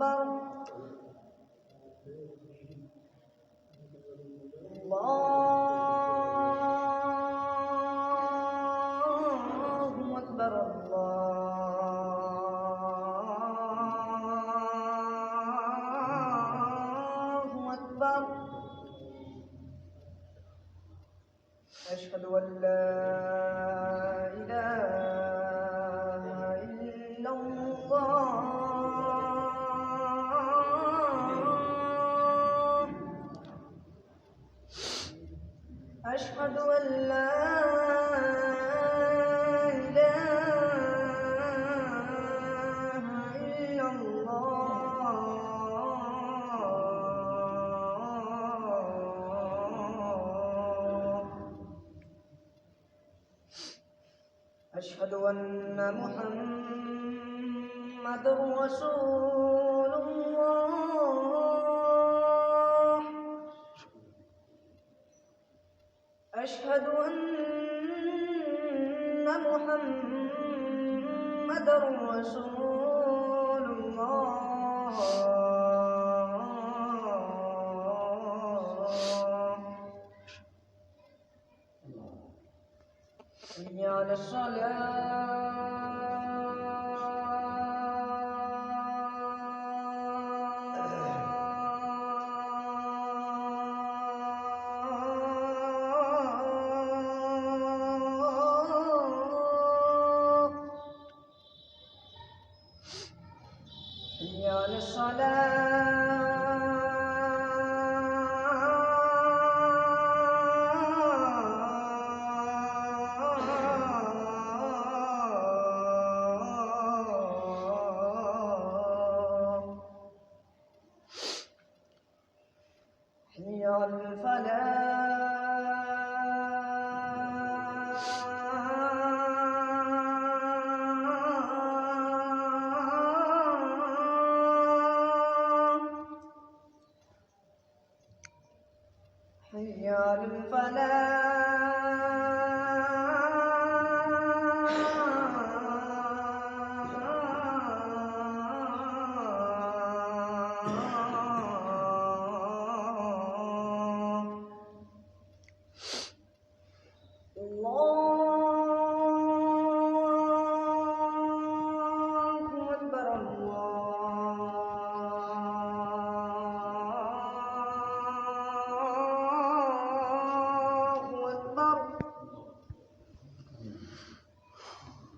أكبر الله أكبر الله أكبر أشهد أن لا إله إلا الله أشهد أن لا إله إلا الله أشهد أن محمدًا رسول الله أشهد أن محمدًا رسول الله حي على الصلاة حي على الصلاة حي على الفلاح حي على الفلاح الله أكبر الله أكبر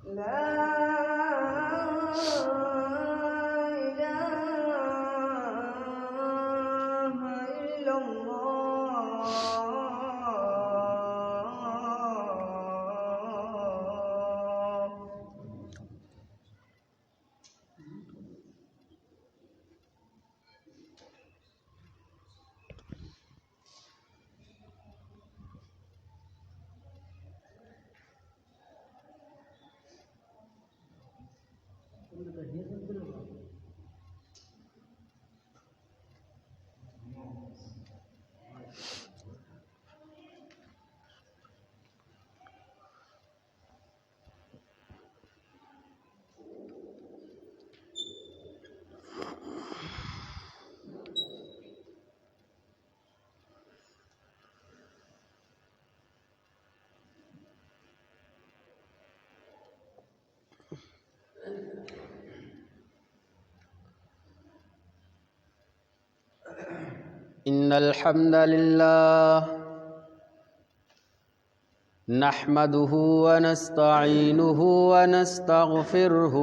لا إله إلا الله إن الحمد لله نحمده ونستعينه ونستغفره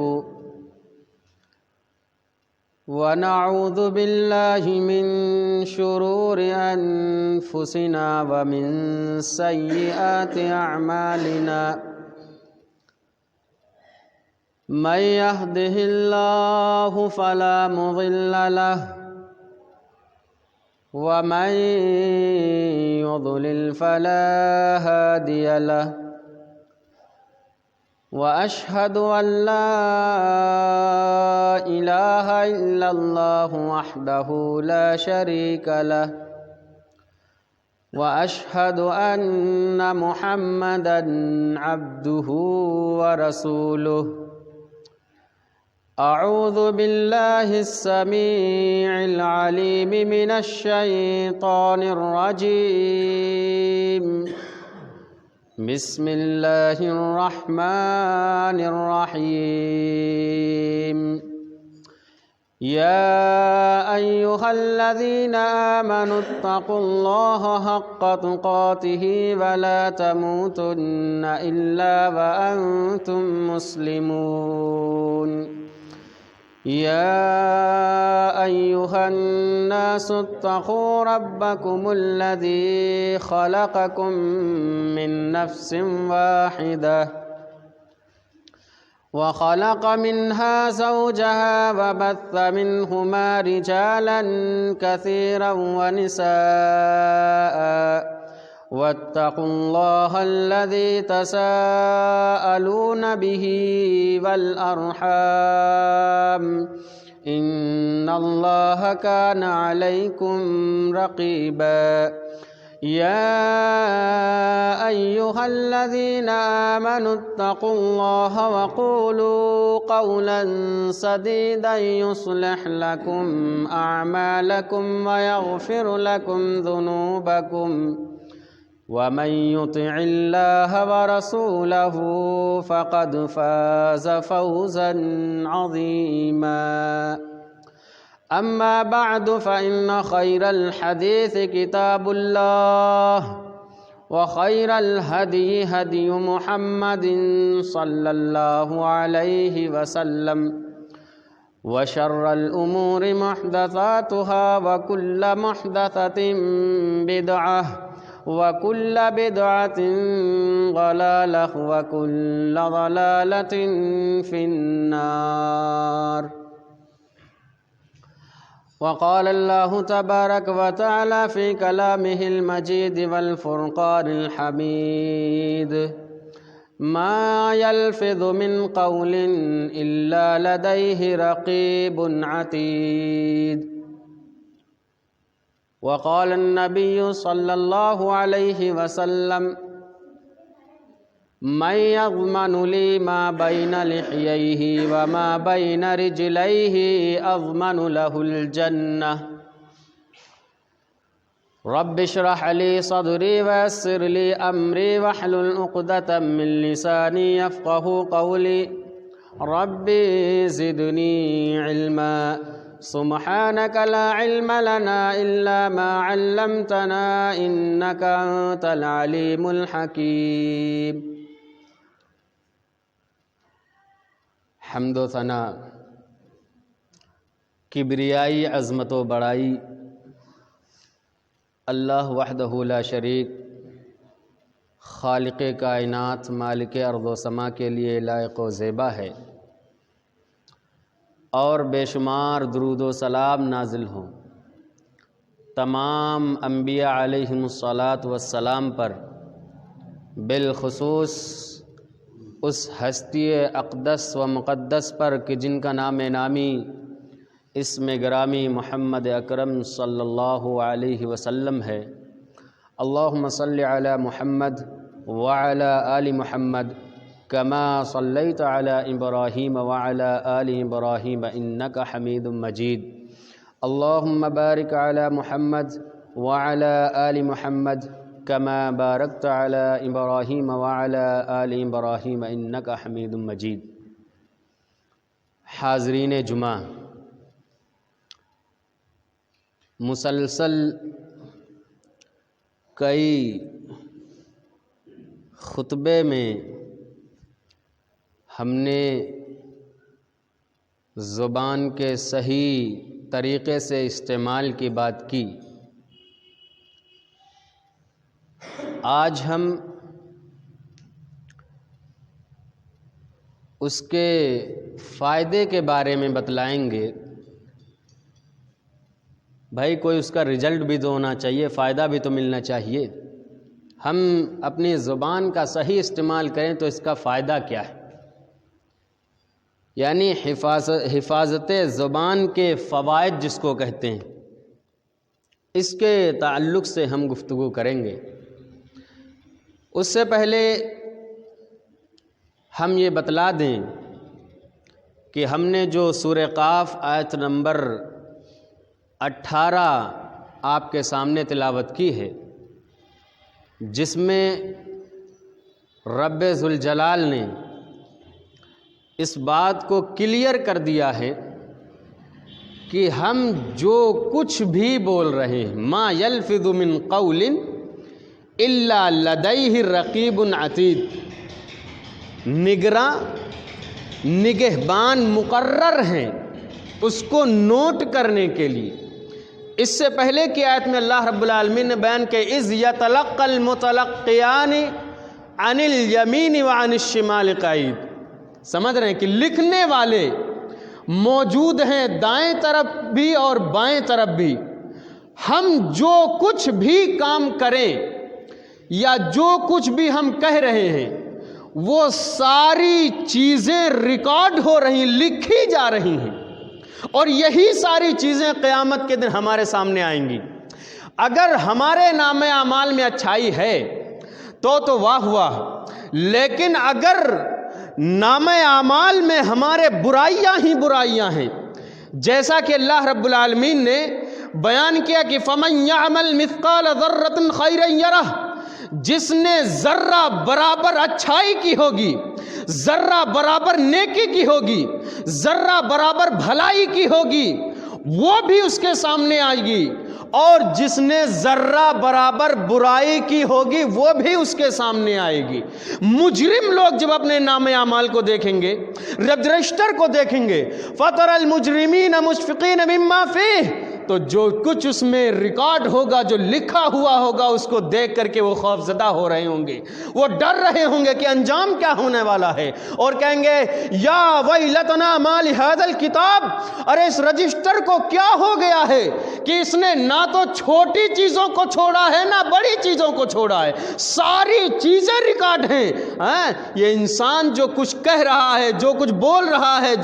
ونعوذ بالله من شرور أنفسنا ومن سيئات أعمالنا من يهده الله فلا مضل له ومن يضلل فلا هادي له وأشهد أن لا إله إلا الله وحده لا شريك له وأشهد أن محمدًا عبده ورسوله أعوذ بالله السميع العليم من الشيطان الرجيم بسم الله الرحمن الرحيم يا أيها الذين آمنوا اتقوا الله حق تقاته ولا تموتن إلا وأنتم مسلمون يا أيها الناس اتقوا ربكم الذي خلقكم من نفس واحدة وخلق منها زوجها وبث منهما رجالا كثيرا ونساء واتقوا الله الذي تساءلون به والأرحام إن الله كان عليكم رقيبا يا أيها الذين آمنوا اتقوا الله وقولوا قولا سديدا يصلح لكم أعمالكم ويغفر لكم ذنوبكم ومن يطع الله ورسوله فقد فاز فوزا عظيما أما بعد فإن خير الحديث كتاب الله وخير الهدي هدي محمد صلى الله عليه وسلم وشر الأمور محدثاتها وكل محدثة بدعة وكل بدعة ضلالة وكل ضلالة في النار وقال الله تبارك وتعالى في كلامه المجيد والفرقان الحميد ما يلفظ من قول إلا لديه رقيب عتيد وقال النبي صلى الله عليه وسلم من يضمن لي ما بين لحييه وما بين رجليه أضمن له الجنة رب اشرح لي صدري ويسر لي أمري واحلل عقدة من لساني يفقه قولي رب زدني علما سبحانك لا علم لنا إلا ما علمتنا إنك أنت العليم الحكيم حمد و ثنا کبریائی عظمت و بڑائی اللہ وحدہ لا شریک خالق کائنات مالک ارض و سما کے لیے لائق و زیبا ہے، اور بے شمار درود و سلام نازل ہوں تمام انبیاء علیہم الصلاۃ والسلام پر، بالخصوص اس ہستی اقدس و مقدس پر کہ جن کا نام نامی اسم گرامی محمد اکرم صلی اللہ علیہ وسلم ہے۔ اللہم صلی علی محمد وعلی آل محمد کما صلیت علی ابراہیم وعلی آل ابراہیم انک حمید مجید۔ اللہم بارک علی محمد وعلی آل محمد کما بارکت علی ابراہیم وعلی آل ابراہیم انک حمید مجید۔ حاضرین جمعہ، مسلسل کئی خطبے میں ہم نے زبان کے صحیح طریقے سے استعمال کی بات کی۔ آج ہم اس کے فائدے کے بارے میں بتلائیں گے۔ بھائی کوئی اس کا رزلٹ بھی تو ہونا چاہیے، فائدہ بھی تو ملنا چاہیے۔ ہم اپنی زبان کا صحیح استعمال کریں تو اس کا فائدہ کیا ہے، یعنی حفاظت زبان کے فوائد جس کو کہتے ہیں، اس کے تعلق سے ہم گفتگو کریں گے۔ اس سے پہلے ہم یہ بتلا دیں کہ ہم نے جو سورہ قاف آیت نمبر 18 آپ کے سامنے تلاوت کی ہے، جس میں رب ذوالجلال نے اس بات کو کلیئر کر دیا ہے کہ ہم جو کچھ بھی بول رہے ہیں، ما یلفظ من قول الا لدیہ رقیب عتید، نگراں نگہبان مقرر ہیں اس کو نوٹ کرنے کے لیے۔ اس سے پہلے کی آیت میں اللہ رب العالمین نے بیان کہ اذ یتلقی المتلقیان عن الیمین وعن الشمال قعید، سمجھ رہے ہیں کہ لکھنے والے موجود ہیں دائیں طرف بھی اور بائیں طرف بھی۔ ہم جو کچھ بھی کام کریں یا جو کچھ بھی ہم کہہ رہے ہیں وہ ساری چیزیں ریکارڈ ہو رہی، لکھی جا رہی ہیں، اور یہی ساری چیزیں قیامت کے دن ہمارے سامنے آئیں گی۔ اگر ہمارے نام اعمال میں اچھائی ہے تو واہ واہ، لیکن اگر نام اعمال میں ہمارے برائیاں ہی برائیاں ہیں، جیسا کہ اللہ رب العالمین نے بیان کیا کہ فَمَن يَعْمَلْ مِثْقَالَ ذَرَّةٍ خَيْرًا يَرَهُ، جس نے ذرہ برابر اچھائی کی ہوگی، ذرہ برابر نیکی کی ہوگی، ذرہ برابر بھلائی کی ہوگی، وہ بھی اس کے سامنے آئے گی، اور جس نے ذرہ برابر برائی کی ہوگی وہ بھی اس کے سامنے آئے گی۔ مجرم لوگ جب اپنے نام اعمال کو دیکھیں گے، رجسٹر کو دیکھیں گے، فَتَرَى الْمُجْرِمِينَ مُشْفِقِينَ مِمَّا فِيهِ، تو جو کچھ اس میں ریکارڈ ہوگا، جو لکھا ہوا ہوگا، اس کو دیکھ کر کے وہ خوف زدہ ہو رہے ہوں گے، وہ ڈر رہے ہوں گے کہ انجام کیا ہونے والا ہے، اور کہیں گے یا ویلتنا ما لہذا الکتاب، ارے اس رجسٹر کو کیا ہو گیا ہے کہ اس نے نہ تو چھوٹی چیزوں کو چھوڑا ہے نہ بڑی چیزوں کو چھوڑا ہے، ساری چیزیں ریکارڈ ہیں۔ یہ انسان جو کچھ کہہ رہا ہے، جو کچھ بول رہا ہے،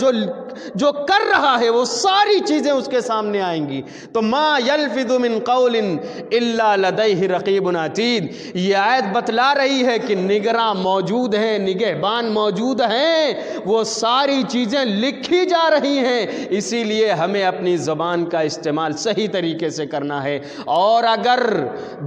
جو کر رہا ہے، وہ ساری چیزیں اس کے سامنے آئیں گی۔ تو ما یلفظ من قول الا لدیہ رقیب عتید، یہ آیت بتلا رہی ہے کہ نگراں موجود ہیں، نگہبان موجود ہیں، وہ ساری چیزیں لکھی جا رہی ہیں۔ اسی لیے ہمیں اپنی زبان کا استعمال صحیح طریقے سے کرنا ہے، اور اگر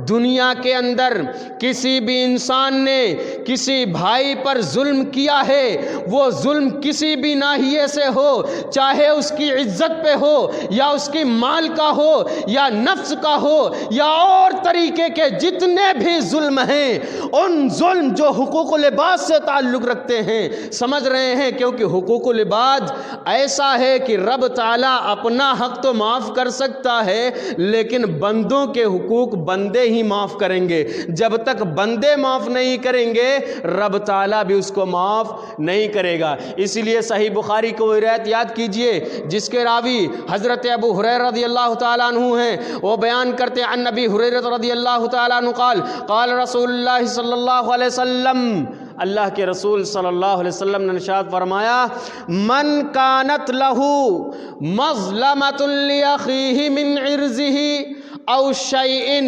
دنیا کے اندر کسی بھی انسان نے کسی بھائی پر ظلم کیا ہے، وہ ظلم کسی بھی ناحیے سے ہو، چاہے اس کی عزت پہ ہو یا اس کی مال کا ہو یا نفس کا ہو یا اور طریقے کے جتنے بھی ظلم ہیں، ان ظلم جو حقوق العباد سے تعلق رکھتے ہیں، سمجھ رہے ہیں، کیونکہ حقوق العباد ایسا ہے کہ رب تعالیٰ اپنا حق تو معاف کر سکتا ہے، لیکن بندوں کے حقوق بندے ہی معاف کریں گے۔ جب تک بندے معاف نہیں کریں گے رب تعالیٰ بھی اس کو معاف نہیں کرے گا۔ اسی لیے صحیح بخاری کو روایت یاد کیجئے جس کے راوی حضرت ابو ہریرہ رضی اللہ تعالیٰ عنہ ہیں، وہ بیان کرتے ہیں عن ابی ہریرہ رضی اللہ تعالیٰ عنہ قال قال رسول اللہ صلی اللہ علیہ وسلم، اللہ کے رسول صلی اللہ علیہ وسلم نے ارشاد فرمایا من کانت لہ مظلمۃ لاخیہ من عرضہ او شیء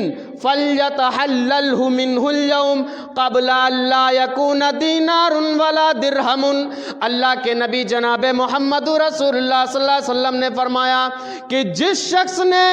فلیتحللہ منہ اليوم قبل ان لا یکون دینار ولا درہم۔ اللہ کے نبی جناب محمد رسول اللہ صلی اللہ علیہ وسلم نے فرمایا کہ جس شخص نے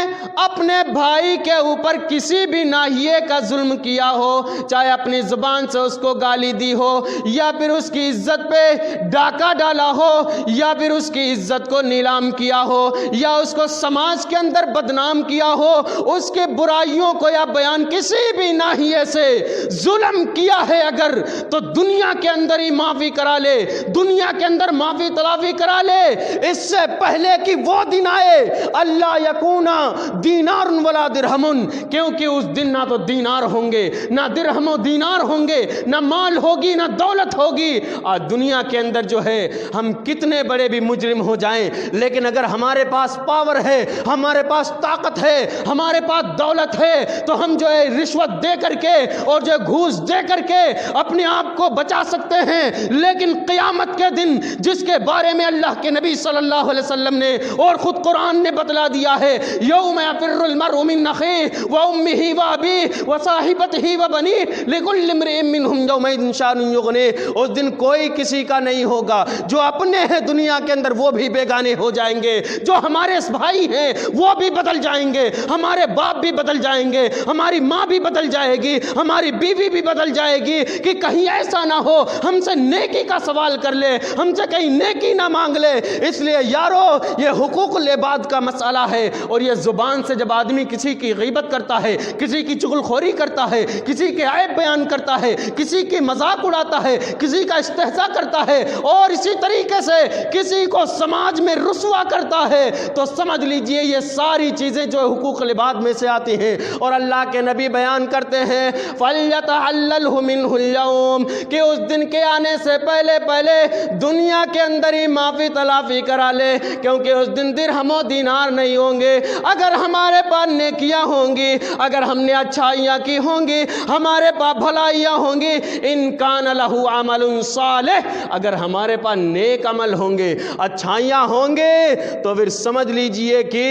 اپنے بھائی کے اوپر کسی بھی ناحیے کا ظلم کیا ہو، چاہے اپنی زبان سے اس کو گالی دی ہو، یا پھر اس کی عزت پہ ڈاکہ ڈالا ہو، یا پھر اس کی عزت کو نیلام کیا ہو، یا اس کو سماج کے اندر بدنام کیا ہو، اس کے برائیوں کو یا بیان کسی بھی ناحیے سے ظلم کیا ہے اگر، تو دنیا کے اندر ہی معافی کرا لے، دنیا کے اندر معافی تلافی کرا لے، اس سے پہلے کہ وہ دن آئے اللہ یکونا دینار ولا درہم، کیونکہ اس دن نہ تو دینار ہوں گے، نہ درہم و دینار ہوں گے، نہ مال ہوگی، نہ دولت ہوگی۔ آج دنیا کے اندر جو ہے ہم کتنے بڑے بھی مجرم ہو جائیں، لیکن اگر ہمارے پاس پاور ہے، ہمارے پاس طاقت ہے، ہمارے پاس دولت ہے، تو ہم ہم جو ہے رشوت دے کر کے اور جو گھوس دے کر کے اپنے آپ کو بچا سکتے ہیں، لیکن قیامت کے دن جس کے بارے میں اللہ کے نبی صلی اللہ علیہ وسلم نے اور خود قرآن نے بتلا دیا ہے، یوم یفر المرء من اخیہ وامہ وابیہ وصاحبتہ وبنیہ لکل امرئ منہم یومئذ شأن یغنیہ، اس دن کوئی کسی کا نہیں ہوگا، جو اپنے ہیں دنیا کے اندر وہ بھی بیگانے ہو جائیں گے، جو ہمارے بھائی ہیں وہ بھی بدل جائیں گے، ہمارے باپ بھی بدل جائیں گے، ہماری ماں بھی بدل جائے گی، ہماری بیوی بھی بدل جائے گی، کہ کہیں ایسا نہ ہو ہم سے نیکی کا سوال کر لے، ہم سے کہیں نیکی نہ مانگ لے۔ اس لیے یارو یہ حقوق العباد کا مسئلہ ہے، اور یہ زبان سے جب آدمی کسی کی غیبت کرتا ہے، کسی کی چغلخوری کرتا ہے، کسی کے عیب بیان کرتا ہے، کسی کی مذاق اڑاتا ہے، کسی کا استہزاء کرتا ہے، اور اسی طریقے سے کسی کو سماج میں رسوا کرتا ہے، تو سمجھ لیجئے یہ ساری چیزیں جو حقوق العباد میں سے آتی ہیں۔ اور اللہ کے نبی بیان کرتے ہیں فَلْيَتَحَلَّلْهُ مِنْهُ الْيَوْمِ، کہ اس دن کے آنے سے پہلے دنیا کے اندر ہی معافی تلافی کرا لے، کیونکہ اس دن درہم و دینار نہیں ہوں گے۔ اگر ہمارے پاس نیکیاں ہوں گی، اگر ہم نے اچھائیاں کی ہوں گی، ہمارے پاس بھلائیاں ہوں گی، ان کان لہ عمل صالح، اگر ہمارے پاس نیک عمل ہوں گے، اچھائیاں ہوں گے، تو پھر سمجھ لیجئے کہ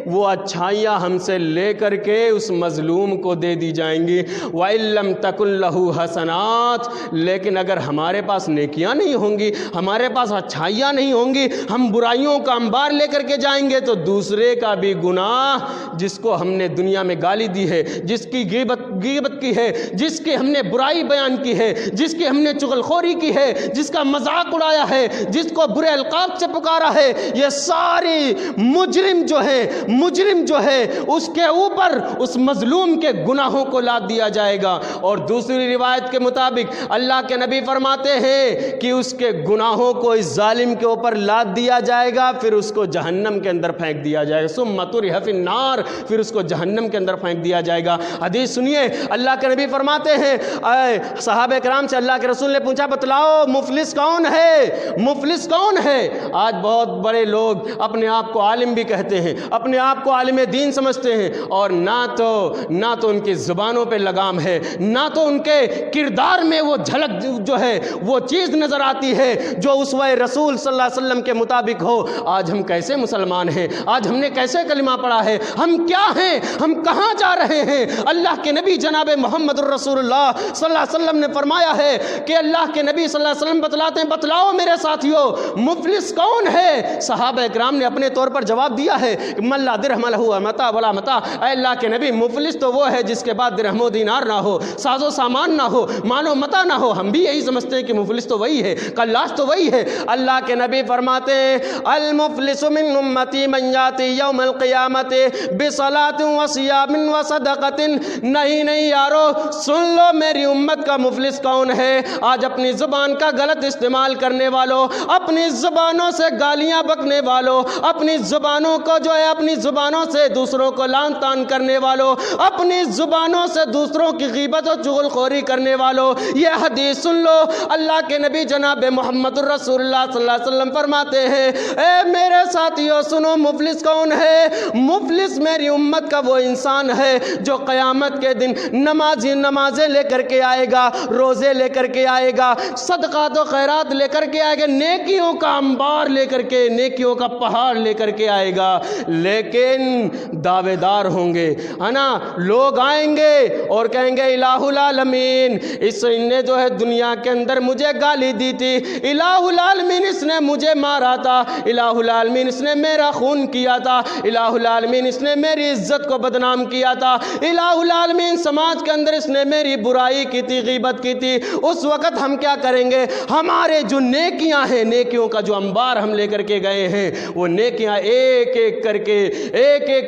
وہ اچھائیاں ہم سے لے کر کے اس مظلوم کو دے دی جائیں گی۔ وَإِن لَّمْ تَكُن لَّهُ حَسَنَاتٌ، لیکن اگر ہمارے پاس نیکیاں نہیں ہوں گی، ہمارے پاس اچھائیاں نہیں ہوں گی، ہم برائیوں کا انبار لے کر کے جائیں گے، تو دوسرے کا بھی گناہ، جس کو ہم نے دنیا میں گالی دی ہے، جس کی غیبت کی ہے، جس کی ہم نے برائی بیان کی ہے، جس کی ہم نے چغلخوری کی ہے، جس کا مذاق اڑایا ہے، جس کو برے القاب سے پکارا ہے، یہ ساری مجرم جو ہے اس کے اوپر اس مظلوم کے گناہوں کو لاد دیا جائے گا۔ اور دوسری روایت کے مطابق اللہ کے نبی فرماتے ہیں کہ اس کے گناہوں کو اس ظالم کے اوپر لاد دیا جائے گا، پھر اس کو جہنم کے اندر پھینک دیا جائے گا، ثم طرح فی النار، پھر اس کو جہنم کے اندر پھینک دیا جائے گا۔ حدیث سنیے، اللہ کے نبی فرماتے ہیں، صحابہ کرام سے اللہ کے رسول نے پوچھا بتلاؤ مفلس کون ہے، مفلس کون ہے؟ آج بہت بڑے لوگ اپنے آپ کو عالم بھی کہتے ہیں، اپنے آپ کو عالم دین سمجھتے ہیں، اور نہ تو ان کی زبانوں پہ لگام ہے، نہ تو ان کے کردار میں وہ جھلک جو ہے وہ چیز نظر آتی ہے جو اسوہ رسول صلی اللہ علیہ وسلم کے مطابق ہو۔ آج ہم کیسے مسلمان ہیں؟ آج ہم نے کیسے کلمہ پڑھا ہے؟ ہم کیا ہیں؟ ہم کہاں جا رہے ہیں؟ اللہ کے نبی جناب محمد الرسول اللہ صلی اللہ علیہ وسلم نے فرمایا ہے کہ اللہ کے نبی صلی اللہ علیہ وسلم بتلاتے ہیں، بتلاؤ میرے ساتھیوں مفلس کون ہے؟ صحابہ کرام نے اپنے طور پر جواب دیا ہے من لا درہم لہ متاع ولا متاع، اے اللہ کے نبی مفلس تو وہ ہے جس کے بعد درہم و دینار نہ ہو، ساز و سامان نہ ہو، مال و متاع نہ ہو۔ ہم بھی یہی سمجھتے ہیں کہ مفلس تو وہی ہے، کلاش تو وہی ہے۔ اللہ کے نبی فرماتے ہیں المفلس من امتی من یاتی یوم القیامت بصلاۃ وصیام وصدقۃ۔ نہیں یارو، سن لو میری امت کا مفلس کون ہے۔ آج اپنی زبان کا غلط استعمال کرنے والوں، اپنی زبانوں سے گالیاں بکنے والوں، اپنی زبانوں کو جو ہے اپنی زبانوں سے دوسروں کو لعن طعن کرنے والوں، اپنی زبانوں سے دوسروں کی غیبت و چغلخوری کرنے والوں، یہ حدیث سن لو۔ اللہ کے نبی جناب محمد الرسول اللہ صلی اللہ علیہ وسلم فرماتے ہیں اے میرے ساتھیوں سنو مفلس کون ہے۔ مفلس میری امت کا وہ انسان ہے جو قیامت کے دن نمازیں لے کر کے آئے گا، روزے لے کر کے آئے گا، صدقات و خیرات لے کر کے آئے گا، نیکیوں کا انبار لے کر کے، نیکیوں کا پہاڑ لے کر کے آئے گا، لیکن دعوے دار ہوں گے، ہے نا؟ لوگ آئیں گے اور کہیں گے الہ العالمین اس نے جو ہے دنیا کے اندر مجھے گالی دی تھی، الہ العالمین اس نے مجھے مارا تھا، الہ العالمین اس نے میرا خون کیا تھا، الہ العالمین اس نے میری عزت کو بدنام کیا تھا، الہ العالمین سماج کے اندر اس نے میری برائی کی تھی، غیبت کی تھی۔ اس وقت ہم کیا کریں گے؟ ہمارے جو نیکیاں ہیں، نیکیوں کا جو انبار ہم لے کر کے گئے ہیں، وہ نیکیاں ایک ایک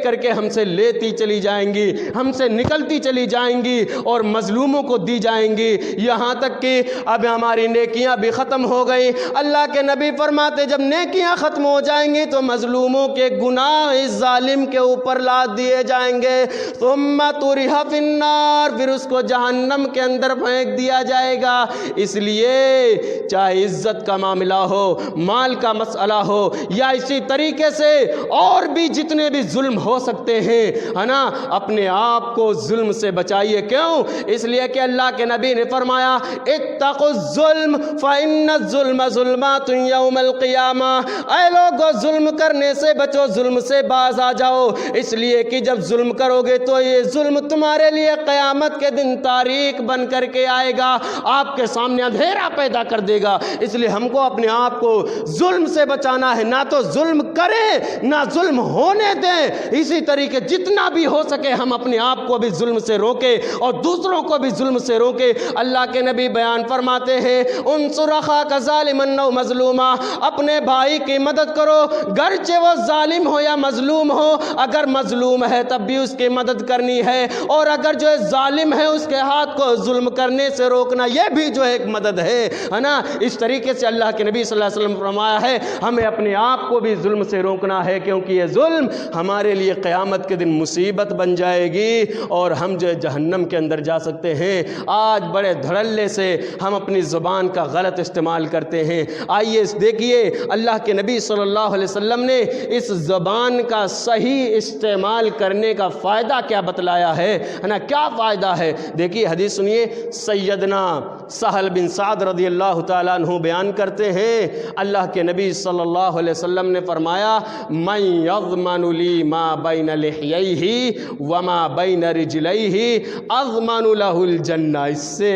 کر کے ہم سے لیتی چلی جائیں گی، ہم سے نکلتی چلی جائیں گی اور مظلوموں کو دی جائیں گی، یہاں تک کہ اب ہماری نیکیاں بھی ختم ہو گئی۔ اللہ کے نبی فرماتے جب نیکیاں ختم ہو جائیں گی تو مظلوموں کے گناہ اس ظالم کے اوپر لاد دیے جائیں گے، ثم طرح فی النار، پھر اس کو جہنم کے اندر پھینک دیا جائے گا۔ اس لیے چاہے عزت کا معاملہ ہو، مال کا مسئلہ ہو، یا اسی طریقے سے اور بھی جتنے بھی ظلم ہو سکتے ہیں، ہے نا، اپنے آپ کو ظلم سے بچائیے۔ کیوں؟ اس لیے کہ اللہ کے نبی نے فرمایا اتقوا الظلم فإن الظلم ظلمات یوم القیامہ، اے لوگو ظلم کرنے سے بچو، ظلم سے باز آ جاؤ، اس لیے کہ جب ظلم کرو گے تو یہ ظلم تمہارے لیے قیامت کے دن تاریک بن کر کے آئے گا، آپ کے سامنے اندھیرا پیدا کر دے گا۔ اس لیے ہم کو اپنے آپ کو ظلم سے بچانا ہے، نہ تو ظلم کریں نہ ظلم ہونے دیں۔ اسی طریقے جتنا بھی ہو سکے ہم اپنے آپ کو بھی ظلم سے روکیں اور دوسروں کو بھی ظلم سے روکیں۔ اللہ کے نبی بیان فرماتے ہیں انصر اخاک ظالما او مظلوما، اپنے بھائی کی مدد کرو گرچہ وہ ظالم ہو یا مظلوم ہو، اگر مظلوم ہے تب بھی اس کی مدد کرنی ہے، اور اگر جو ہے ظالم ہے اس کے ہاتھ کو ظلم کرنے سے روکنا، یہ بھی جو ہے ایک مدد ہے نا۔ اس طریقے سے اللہ کے نبی صلی اللہ علیہ وسلم فرمایا ہے ہمیں اپنے آپ کو بھی ظلم سے روکنا ہے، کیونکہ یہ ظلم ہمارے لیے قیامت کے دن مصیبت بن جائے گی اور ہم جو ہے جہنم کے اندر جا سکتے ہیں۔ آج بڑے دھڑلے سے ہم اپنی زبان کا غلط استعمال کرتے ہیں۔ آئیے دیکھیے اللہ کے نبی صلی اللہ علیہ وسلم نے اس زبان کا صحیح استعمال کرنے کا فائدہ کیا بتلایا ہے نا، کیا فائدہ ہے؟ دیکھیے حدیث سنیے، سیدنا سہل بن سعد رضی اللہ تعالیٰ عنہ بیان کرتے ہیں اللہ کے نبی صلی اللہ علیہ وسلم نے فرمایا من یضمن لی ما بین لحییہ وما بین رجلیہ اضمن لہ الجنہ، اس سے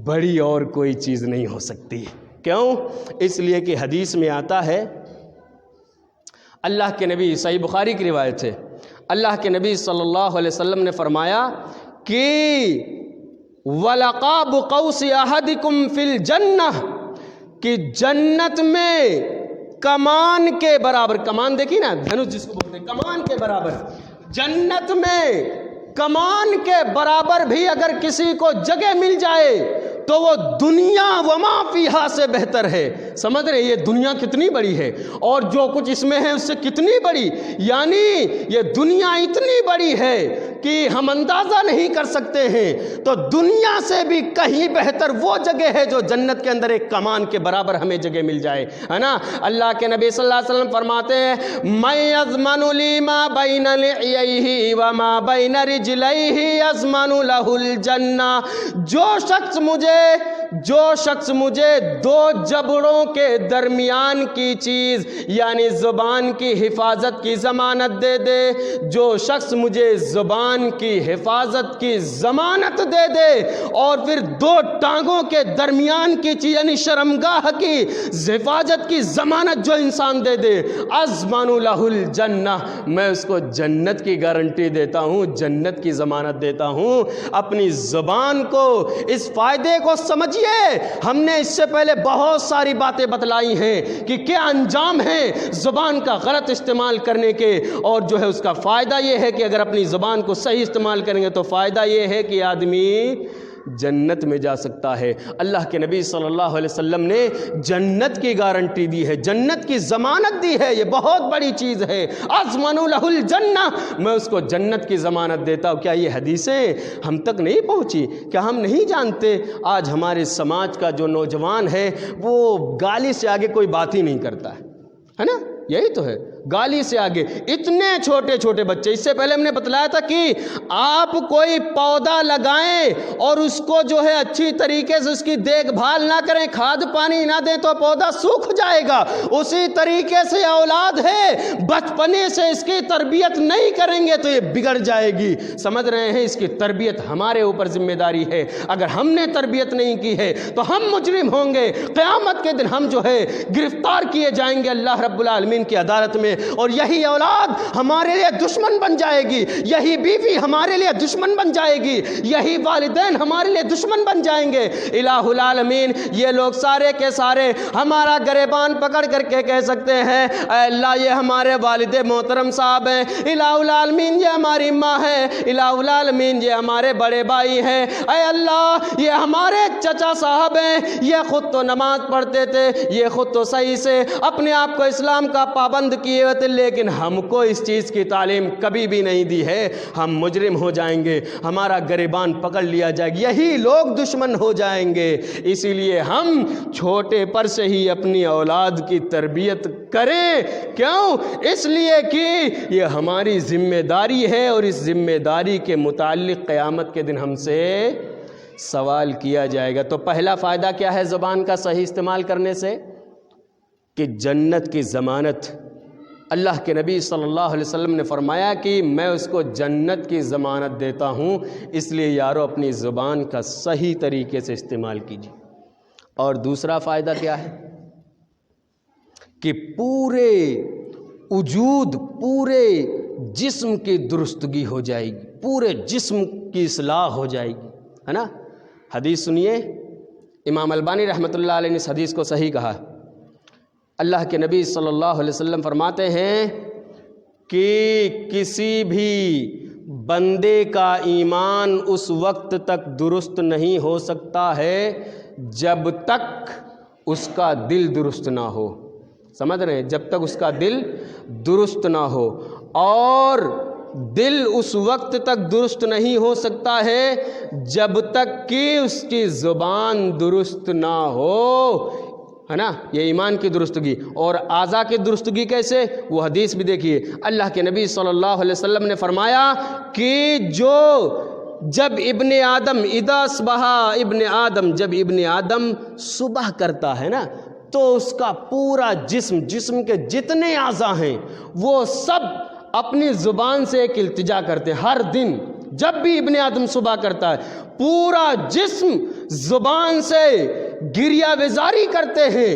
بڑی اور کوئی چیز نہیں ہو سکتی۔ کیوں؟ اس لیے کہ حدیث میں آتا ہے، اللہ کے نبی، صحیح بخاری کی روایت ہے، اللہ کے نبی صلی اللہ علیہ وسلم نے فرمایا کہ وَلَقَابُ قَوْسِ أَحَدِكُمْ فِي الْجَنَّةِ، کہ جنت میں کمان کے برابر، کمان دیکھی نا، دھنوش جس کو بولتے ہیں، کمان کے برابر، جنت میں کمان کے برابر بھی اگر کسی کو جگہ مل جائے تو وہ دنیا وما فیہا سے بہتر ہے۔ سمجھ رہے یہ دنیا کتنی بڑی ہے اور جو کچھ اس میں ہے اس سے کتنی بڑی، یعنی یہ دنیا اتنی بڑی ہے کہ ہم اندازہ نہیں کر سکتے ہیں، تو دنیا سے بھی کہیں بہتر وہ جگہ ہے جو جنت کے اندر ایک کمان کے برابر ہمیں جگہ مل جائے، ہے نا۔ اللہ کے نبی صلی اللہ علیہ وسلم فرماتے ہیں من یضمن لی ما بین لحییہ وما بین رجلیہ اضمن لہ الجنہ، جو شخص مجھے دو جبڑوں کے درمیان کی چیز یعنی زبان کی حفاظت کی ضمانت دے دے، جو شخص مجھے زبان کی حفاظت کی ضمانت دے دے اور پھر دو ٹانگوں کے درمیان کی چیز یعنی شرمگاہ کی حفاظت کی ضمانت جو انسان دے دے، اضمن لہ الجنہ، میں اس کو جنت کی گارنٹی دیتا ہوں، جنت کی ضمانت دیتا ہوں۔ اپنی زبان کو، اس فائدے کو سمجھیے۔ ہم نے اس سے پہلے بہت ساری باتیں بتلائی ہیں کہ کیا انجام ہیں زبان کا غلط استعمال کرنے کے، اور جو ہے اس کا فائدہ یہ ہے کہ اگر اپنی زبان کو صحیح استعمال کریں گے تو فائدہ یہ ہے کہ آدمی جنت میں جا سکتا ہے۔ اللہ کے نبی صلی اللہ علیہ وسلم نے جنت کی گارنٹی دی ہے، جنت کی ضمانت دی ہے، یہ بہت بڑی چیز ہے۔ اضمن لہ الجنہ، میں اس کو جنت کی ضمانت دیتا ہوں۔ کیا یہ حدیثیں ہم تک نہیں پہنچی؟ کیا ہم نہیں جانتے؟ آج ہمارے سماج کا جو نوجوان ہے وہ گالی سے آگے کوئی بات ہی نہیں کرتا ہے نا، یہی تو ہے، گالی سے آگے۔ اتنے چھوٹے چھوٹے بچے، اس سے پہلے ہم نے بتلایا تھا کہ آپ کوئی پودا لگائیں اور اس کو جو ہے اچھی طریقے سے اس کی دیکھ بھال نہ کریں، کھاد پانی نہ دیں تو پودا سوکھ جائے گا۔ اسی طریقے سے اولاد ہے، بچپنے سے اس کی تربیت نہیں کریں گے تو یہ بگڑ جائے گی۔ سمجھ رہے ہیں؟ اس کی تربیت ہمارے اوپر ذمہ داری ہے۔ اگر ہم نے تربیت نہیں کی ہے تو ہم مجرم ہوں گے، قیامت کے دن ہم جو ہے گرفتار کیے جائیں گے اللہ رب العالمین کی عدالت میں، اور یہی اولاد ہمارے لیے دشمن بن جائے گی، یہی بیوی ہمارے لیے دشمن بن جائے گی، یہی والدین ہمارے لیے دشمن بن جائیں گے۔ الہ العالمین یہ لوگ سارے کے سارے ہمارا گریبان پکڑ کر کے کہہ سکتے ہیں اے اللہ یہ ہمارے والد محترم صاحب ہیں، الہ العالمین یہ ہماری ماں ہے، الہ العالمین یہ ہمارے بڑے بھائی ہیں، اے اللہ یہ ہمارے چچا صاحب ہیں، یہ خود تو نماز پڑھتے تھے، یہ خود تو صحیح سے اپنے آپ کو اسلام کا پابند کیے طیبۃ، لیکن ہم کو اس چیز کی تعلیم کبھی بھی نہیں دی ہے، ہم مجرم ہو جائیں گے، ہمارا گریبان پکڑ لیا جائے گا، یہی لوگ دشمن ہو جائیں گے۔ اسی لیے ہم چھوٹے پر سے ہی اپنی اولاد کی تربیت کریں۔ کیوں؟ اس لیے کہ یہ ہماری ذمہ داری ہے، اور اس ذمہ داری کے متعلق قیامت کے دن ہم سے سوال کیا جائے گا۔ تو پہلا فائدہ کیا ہے زبان کا صحیح استعمال کرنے سے؟ کہ جنت کی ضمانت۔ اللہ کے نبی صلی اللہ علیہ وسلم نے فرمایا کہ میں اس کو جنت کی ضمانت دیتا ہوں، اس لیے یارو اپنی زبان کا صحیح طریقے سے استعمال کیجیے۔ اور دوسرا فائدہ کیا ہے؟ کہ پورے وجود، پورے جسم کی درستگی ہو جائے گی، پورے جسم کی اصلاح ہو جائے گی، ہے نا؟ حدیث سنیے، امام البانی رحمۃ اللہ علیہ نے اس حدیث کو صحیح کہا۔ اللہ کے نبی صلی اللہ علیہ وسلم فرماتے ہیں کہ کسی بھی بندے کا ایمان اس وقت تک درست نہیں ہو سکتا ہے جب تک اس کا دل درست نہ ہو۔ سمجھ رہے ہیں؟ جب تک اس کا دل درست نہ ہو، اور دل اس وقت تک درست نہیں ہو سکتا ہے جب تک کہ اس کی زبان درست نہ ہو، ہے نا؟ یہ ایمان کی درستگی۔ اور اعضاء کی درستگی کیسے؟ وہ حدیث بھی دیکھیے، اللہ کے نبی صلی اللہ علیہ وسلم نے فرمایا کہ جب ابن آدم اذا اصبح ابن آدم، جب ابن آدم صبح کرتا ہے نا، تو اس کا پورا جسم کے جتنے اعضاء ہیں وہ سب اپنی زبان سے ایک التجا کرتے ہیں۔ ہر دن جب بھی ابن آدم صبح کرتا ہے، پورا جسم زبان سے گریہ وزاری کرتے ہیں،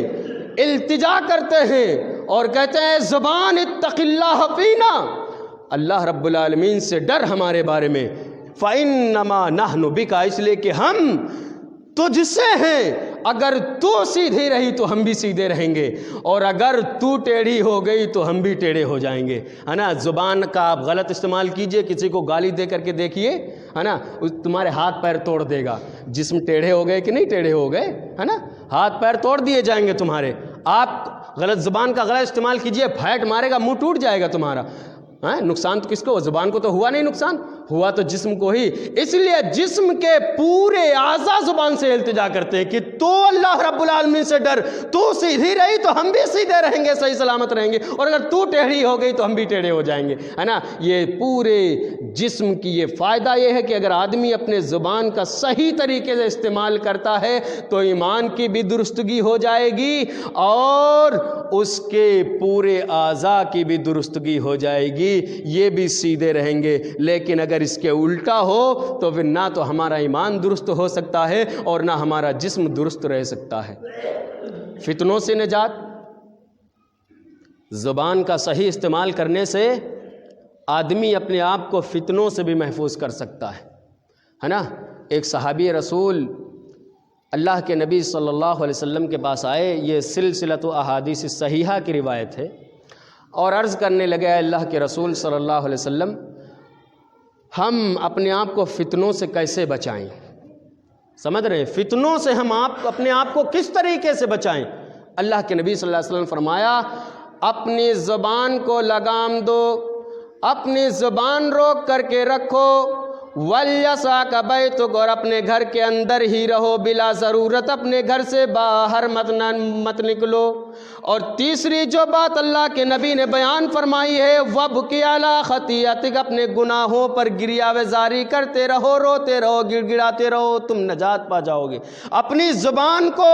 التجا کرتے ہیں، اور کہتے ہیں زبان اتق اللہ فینا، اللہ رب العالمین سے ڈر ہمارے بارے میں، فإنما نحن بک، اس لیے کہ ہم تجھ سے ہیں، اگر تو سیدھی رہی تو ہم بھی سیدھے رہیں گے، اور اگر تو ٹیڑھی ہو گئی تو ہم بھی ٹیڑھے ہو جائیں گے، ہے نا؟ زبان کا آپ غلط استعمال کیجئے، کسی کو گالی دے کر کے دیکھیے، ہے نا؟ تمہارے ہاتھ پیر توڑ دے گا۔ جسم ٹیڑھے ہو گئے کہ نہیں ٹیڑھے ہو گئے، ہے نا؟ ہاتھ پیر توڑ دیے جائیں گے تمہارے۔ آپ غلط زبان کا غلط استعمال کیجئے، پھیٹ مارے گا، منہ ٹوٹ جائے گا تمہارا۔ نقصان تو کس کو؟ زبان کو تو ہوا نہیں نقصان، ہوا تو جسم کو ہی۔ اس لیے جسم کے پورے اعضاء زبان سے التجا کرتے ہیں کہ تو اللہ رب العالمین سے ڈر، تو سیدھی رہی تو ہم بھی سیدھے رہیں گے، صحیح سلامت رہیں گے، اور اگر تو ٹیڑھی ہو گئی تو ہم بھی ٹیڑھے ہو جائیں گے، ہے نا؟ یہ پورے جسم کی یہ فائدہ یہ ہے کہ اگر آدمی اپنے زبان کا صحیح طریقے سے استعمال کرتا ہے تو ایمان کی بھی درستگی ہو جائے گی، اور اس کے پورے اعضاء کی بھی درستگی ہو جائے گی، یہ بھی سیدھے رہیں گے۔ لیکن اگر اس کے الٹا ہو تو پھر نہ تو ہمارا ایمان درست ہو سکتا ہے اور نہ ہمارا جسم درست رہ سکتا ہے۔ فتنوں سے نجات، زبان کا صحیح استعمال کرنے سے آدمی اپنے آپ کو فتنوں سے بھی محفوظ کر سکتا ہے نا؟ ایک صحابی رسول اللہ کے نبی صلی اللہ علیہ وسلم کے پاس آئے، یہ سلسلۃ احادیث صحیحہ کی روایت ہے، اور عرض کرنے لگے اے اللہ کے رسول صلی اللہ علیہ وسلم، ہم اپنے آپ کو فتنوں سے کیسے بچائیں؟ سمجھ رہے ہیں؟ فتنوں سے ہم اپنے آپ کو کس طریقے سے بچائیں؟ اللہ کے نبی صلی اللہ علیہ وسلم نے فرمایا اپنی زبان کو لگام دو، اپنی زبان روک کر کے رکھو، وَلْيَسَعْكَ بَيْتُكَ، اور اپنے گھر کے اندر ہی رہو، بلا ضرورت اپنے گھر سے باہر مت نکلو۔ اور تیسری جو بات اللہ کے نبی نے بیان فرمائی ہے، وَابْكِ عَلَىٰ خَطِيئَتِكَ، اپنے گناہوں پر گریہ وزاری کرتے رہو، روتے رہو، گڑ گڑاتے رہو، تم نجات پا جاؤ گے۔ اپنی زبان کو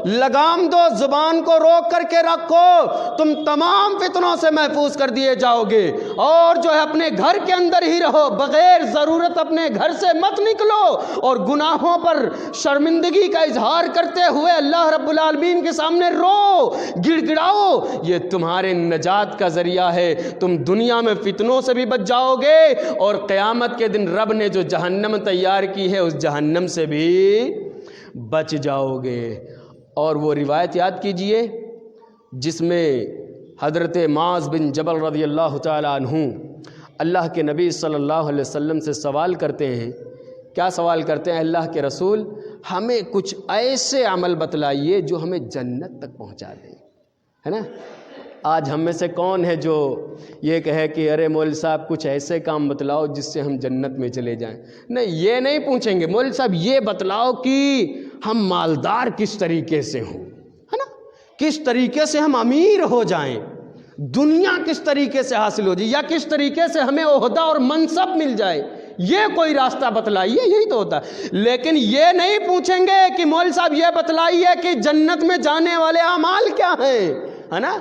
لگام دو، زبان کو روک کر کے رکھو، تم تمام فتنوں سے محفوظ کر دیے جاؤ گے۔ اور جو ہے اپنے گھر کے اندر ہی رہو، بغیر ضرورت اپنے گھر سے مت نکلو، اور گناہوں پر شرمندگی کا اظہار کرتے ہوئے اللہ رب العالمین کے سامنے رو، گڑ گڑاؤ، یہ تمہارے نجات کا ذریعہ ہے۔ تم دنیا میں فتنوں سے بھی بچ جاؤ گے، اور قیامت کے دن رب نے جو جہنم تیار کی ہے اس جہنم سے بھی بچ جاؤ گے۔ اور وہ روایت یاد کیجئے جس میں حضرت معاذ بن جبل رضی اللہ تعالی عنہ اللہ کے نبی صلی اللہ علیہ وسلم سے سوال کرتے ہیں۔ کیا سوال کرتے ہیں؟ اللہ کے رسول، ہمیں کچھ ایسے عمل بتلائیے جو ہمیں جنت تک پہنچا دیں، ہے نا؟ آج ہم میں سے کون ہے جو یہ کہے کہ ارے مولوی صاحب کچھ ایسے کام بتلاؤ جس سے ہم جنت میں چلے جائیں؟ نہیں، یہ نہیں پوچھیں گے مولوی صاحب یہ بتلاؤ کہ ہم مالدار کس طریقے سے ہوں، ہے نا، کس طریقے سے ہم امیر ہو جائیں، دنیا کس طریقے سے حاصل ہو جائے، یا کس طریقے سے ہمیں عہدہ اور منصب مل جائے، یہ کوئی راستہ بتلائیے، یہی تو ہوتا ہے۔ لیکن یہ نہیں پوچھیں گے کہ مولوی صاحب یہ بتلائیے کہ جنت میں جانے والے اعمال کیا ہیں، ہے نا۔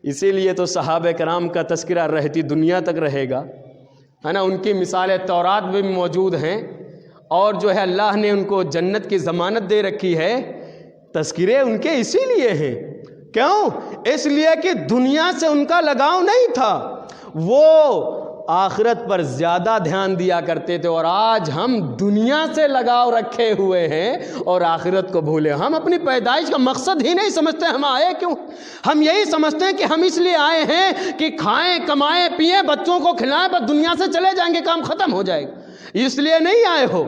اسی لیے تو صحابہ کرام کا تذکرہ رہتی دنیا تک رہے گا، ہے نا۔ ان کی مثالیں تورات میں بھی موجود ہیں، اور جو ہے اللہ نے ان کو جنت کی ضمانت دے رکھی ہے۔ تذکرے ان کے اسی لیے ہیں، کیوں؟ اس لیے کہ دنیا سے ان کا لگاؤ نہیں تھا، وہ آخرت پر زیادہ دھیان دیا کرتے تھے، اور آج ہم دنیا سے لگاؤ رکھے ہوئے ہیں اور آخرت کو بھولے۔ ہم اپنی پیدائش کا مقصد ہی نہیں سمجھتے، ہم آئے کیوں؟ ہم یہی سمجھتے ہیں کہ ہم اس لیے آئے ہیں کہ کھائیں، کمائیں، پئیں، بچوں کو کھلائیں، بس دنیا سے چلے جائیں گے، کام ختم ہو جائے گا۔ اس لیے نہیں آئے ہو،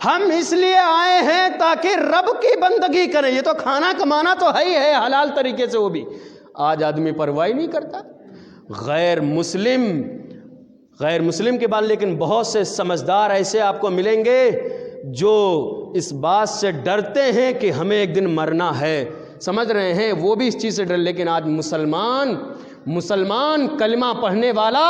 ہم اس لیے آئے ہیں تاکہ رب کی بندگی کریں۔ یہ تو کھانا کمانا تو ہے ہی ہے حلال طریقے سے، وہ بھی آج آدمی پرواہ نہیں کرتا۔ غیر مسلم کے بعد لیکن بہت سے سمجھدار ایسے آپ کو ملیں گے جو اس بات سے ڈرتے ہیں کہ ہمیں ایک دن مرنا ہے، سمجھ رہے ہیں، وہ بھی اس چیز سے ڈر۔ لیکن آج مسلمان کلمہ پڑھنے والا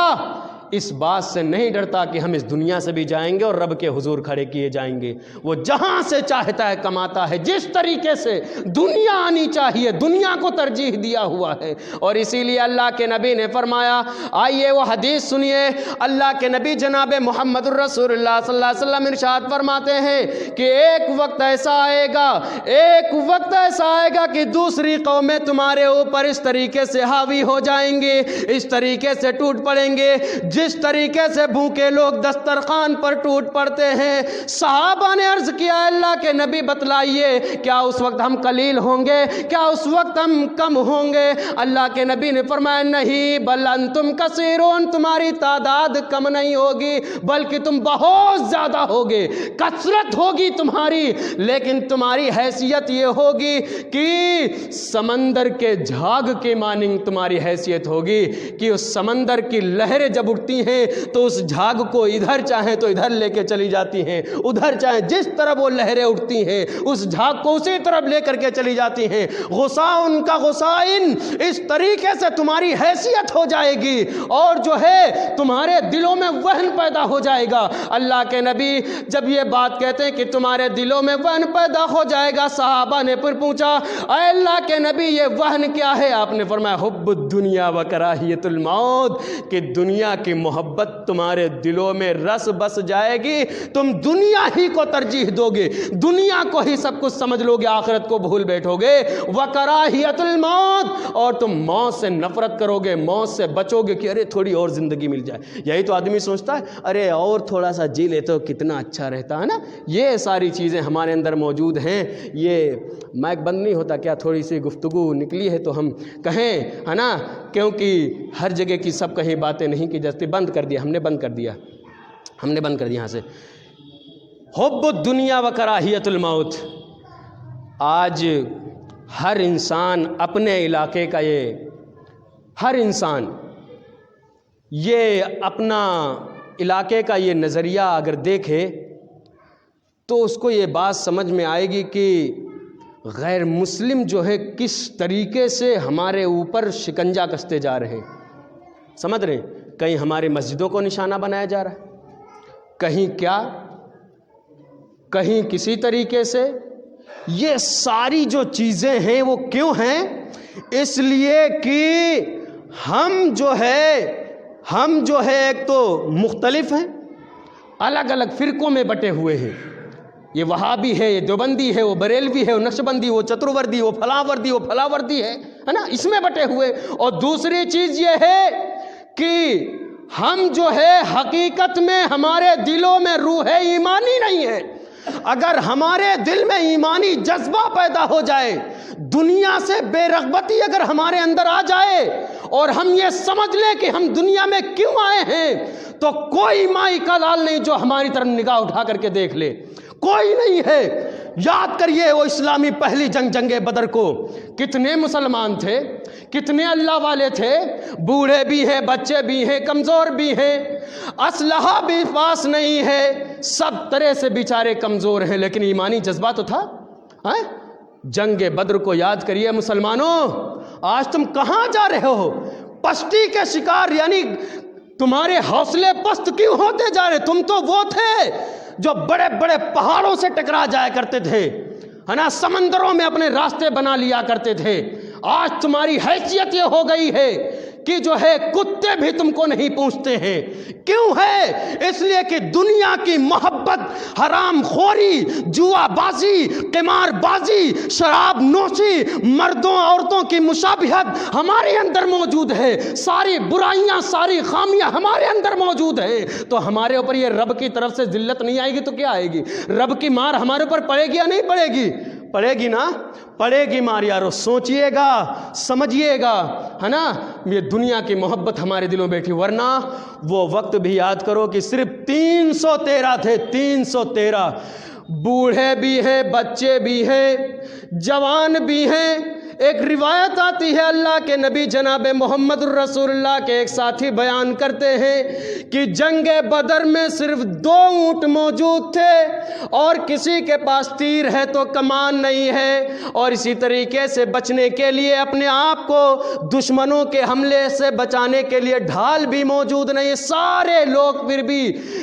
اس بات سے نہیں ڈرتا کہ ہم اس دنیا سے بھی جائیں گے اور رب کے حضور کھڑے کیے جائیں گے۔ وہ جہاں سے چاہتا ہے کماتا ہے، جس طریقے سے دنیا آنی چاہیے، دنیا کو ترجیح دیا ہوا ہے۔ اور اسی لیے اللہ کے نبی نے فرمایا، آئیے وہ حدیث سنیے، اللہ کے نبی جناب محمد الرسول اللہ صلی اللہ علیہ وسلم ارشاد فرماتے ہیں کہ ایک وقت ایسا آئے گا کہ دوسری قومیں تمہارے اوپر اس طریقے سے حاوی ہو جائیں گے، اس طریقے سے ٹوٹ پڑیں گے جس طریقے سے بھوکے لوگ دسترخوان پر ٹوٹ پڑتے ہیں۔ صحابہ نے عرض کیا، اللہ کے نبی بتلائیے، کیا اس وقت ہم قلیل ہوں گے؟ کیا اس وقت ہم کم ہوں گے؟ اللہ کے نبی نے فرمایا، نہیں، بل انتم کثیرون، تمہاری تعداد کم نہیں ہوگی بلکہ تم بہت زیادہ ہوگے، کثرت ہوگی تمہاری، لیکن تمہاری حیثیت یہ ہوگی کہ سمندر کے جھاگ کے مانند تمہاری حیثیت ہوگی کہ اس سمندر کی لہریں جب اٹھتی ہیں تو اس جھاگ کو ادھر چاہیں تو ادھر لے کے چلی جاتی ہیں، ادھر چاہیں جس طرف وہ لہریں اٹھتی ہیں اس جھاگ کو اسی طرف لے کر کے چلی جاتی ہیں۔ غصاء کا غصائن، اس طریقے سے تمہاری حیثیت ہو جائے گی، اور جو ہے تمہارے دلوں میں وہن پیدا ہو جائے گا۔ اللہ کے نبی جب یہ بات کہتے ہیں کہ تمہارے دلوں میں وہن پیدا ہو جائے گا، صحابہ نے پھر پوچھا، اے اللہ کے نبی یہ وہن کیا ہے؟ آپ نے فرمایا، حب الدنیا و کراہیت الموت، کہ دنیا کی محبت تمہارے دلوں میں رس بس جائے گی، تم دنیا ہی کو ترجیح دو گے، دنیا کو ہی سب کچھ سمجھ لو گے، آخرت کو بھول بیٹھو گے۔ وکراہیت الموت، اور تم موت سے نفرت کرو گے، موت سے بچو گے کہ ارے تھوڑی اور زندگی مل جائے۔ یہی تو آدمی سوچتا ہے، ارے اور تھوڑا سا جی لے تو کتنا اچھا رہتا ہے نا۔ یہ ساری چیزیں ہمارے اندر موجود ہیں۔ یہ مائک بند نہیں ہوتا کیا؟ تھوڑی سی گفتگو نکلی ہے تو ہم کہیں، ہے نا، کیونکہ ہر جگہ کی سب کہیں باتیں نہیں کی جاتی۔ بند کر دیا، ہم نے بند کر دیا یہاں سے۔ حب الدنیا و کراہیت الموت، آج ہر انسان اپنے علاقے کا ہر انسان یہ اپنا علاقے کا یہ نظریہ اگر دیکھے تو اس کو یہ بات سمجھ میں آئے گی کہ غیر مسلم جو ہے کس طریقے سے ہمارے اوپر شکنجہ کستے جا رہے ہیں، سمجھ رہے ہیں؟ کہیں ہماری مسجدوں کو نشانہ بنایا جا رہا ہے، کہیں کیا، کہیں کسی طریقے سے۔ یہ ساری جو چیزیں ہیں وہ کیوں ہیں؟ اس لیے کہ ہم جو ہے ایک تو مختلف ہیں، الگ الگ فرقوں میں بٹے ہوئے ہیں۔ یہ وہابی ہے، یہ دیوبندی ہے، وہ بریلوی ہے، وہ نقشبندی، وہ چتروردی، وہ فلاوردی ہے نا، اس میں بٹے ہوئے۔ اور دوسری چیز یہ ہے کہ ہم جو ہے حقیقت میں ہمارے دلوں میں روح ایمانی نہیں ہے۔ اگر ہمارے دل میں ایمانی جذبہ پیدا ہو جائے، دنیا سے بے رغبتی اگر ہمارے اندر آ جائے، اور ہم یہ سمجھ لیں کہ ہم دنیا میں کیوں آئے ہیں، تو کوئی مائی کا لال نہیں جو ہماری طرف نگاہ اٹھا کر کے دیکھ لے، کوئی نہیں ہے۔ یاد کریے وہ اسلامی پہلی جنگ بدر کو کتنے مسلمان تھے، کتنے اللہ والے تھے، بوڑھے بھی ہیں، بچے بھی ہیں، کمزور بھی ہیں، اسلحہ بھی پاس نہیں ہے، سب طرح سے بیچارے کمزور ہیں، لیکن ایمانی جذبہ تو تھا۔ جنگ بدر کو یاد کریے مسلمانوں، آج تم کہاں جا رہے ہو؟ پستی کے شکار، یعنی تمہارے حوصلے پست کیوں ہوتے جا رہے؟ تم تو وہ تھے جو بڑے بڑے پہاڑوں سے ٹکرا جایا کرتے تھے، ہے نا، سمندروں میں اپنے راستے بنا لیا کرتے تھے۔ آج تمہاری حیثیت یہ ہو گئی ہے کہ جو ہے کتے بھی تم کو نہیں پوچھتے ہیں۔ کیوں ہے؟ اس لیے کہ دنیا کی محبت، حرام خوری، جوا بازی، قمار بازی، شراب نوشی، مردوں عورتوں کی مشابہت ہمارے اندر موجود ہے، ساری برائیاں، ساری خامیاں ہمارے اندر موجود ہے۔ تو ہمارے اوپر یہ رب کی طرف سے ذلت نہیں آئے گی تو کیا آئے گی؟ رب کی مار ہمارے اوپر پڑے گی یا نہیں پڑے گی؟ پڑے گی نا، پڑے گی مار یارو۔ سوچئے گا، سمجھئے گا، ہے نا، یہ دنیا کی محبت ہمارے دلوں میں بیٹھی، ورنہ وہ وقت بھی یاد کرو کہ صرف 313 تھے، 313، بوڑھے بھی ہیں، بچے بھی ہیں، جوان بھی ہیں۔ ایک روایت آتی ہے، اللہ کے نبی جناب محمد الرسول اللہ کے ایک ساتھی بیان کرتے ہیں کہ جنگ بدر میں صرف 2 اونٹ موجود تھے اور کسی کے پاس تیر ہے تو کمان نہیں ہے، اور اسی طریقے سے بچنے کے لیے اپنے آپ کو دشمنوں کے حملے سے بچانے کے لیے ڈھال بھی موجود نہیں۔ سارے لوگ پھر بھی